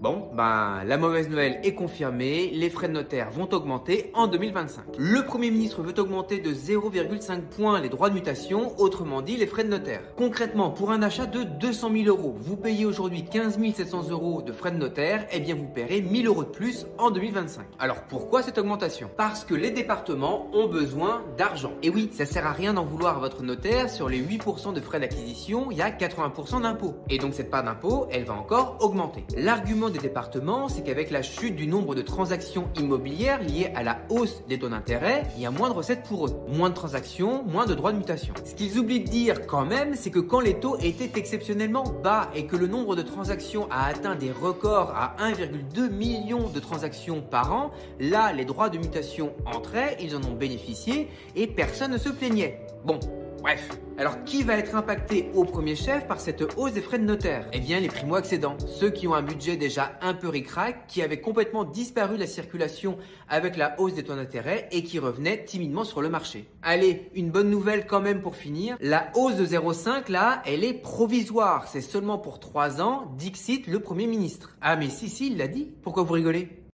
Bon, la mauvaise nouvelle est confirmée, les frais de notaire vont augmenter en 2025. Le Premier ministre veut augmenter de 0,5 points les droits de mutation, autrement dit les frais de notaire. Concrètement, pour un achat de 200 000 euros, vous payez aujourd'hui 15 700 euros de frais de notaire, et bien vous paierez 1000 euros de plus en 2025. Alors pourquoi cette augmentation? Parce que les départements ont besoin d'argent. Et oui, ça sert à rien d'en vouloir à votre notaire, sur les 8% de frais d'acquisition, il y a 80% d'impôts. Et donc cette part d'impôt, elle va encore augmenter. L'argument des départements, c'est qu'avec la chute du nombre de transactions immobilières liées à la hausse des taux d'intérêt, il y a moins de recettes pour eux. Moins de transactions, moins de droits de mutation. Ce qu'ils oublient de dire quand même, c'est que quand les taux étaient exceptionnellement bas et que le nombre de transactions a atteint des records à 1,2 million de transactions par an, là, les droits de mutation entraient, ils en ont bénéficié et personne ne se plaignait. Bon. Bref, alors qui va être impacté au premier chef par cette hausse des frais de notaire? Eh bien les primo-accédants, ceux qui ont un budget déjà un peu ric-rac, qui avaient complètement disparu de la circulation avec la hausse des taux d'intérêt et qui revenaient timidement sur le marché. Allez, une bonne nouvelle quand même pour finir, la hausse de 0,5 là, elle est provisoire, c'est seulement pour 3 ans, dixit le Premier ministre. Ah mais si, il l'a dit, pourquoi vous rigolez?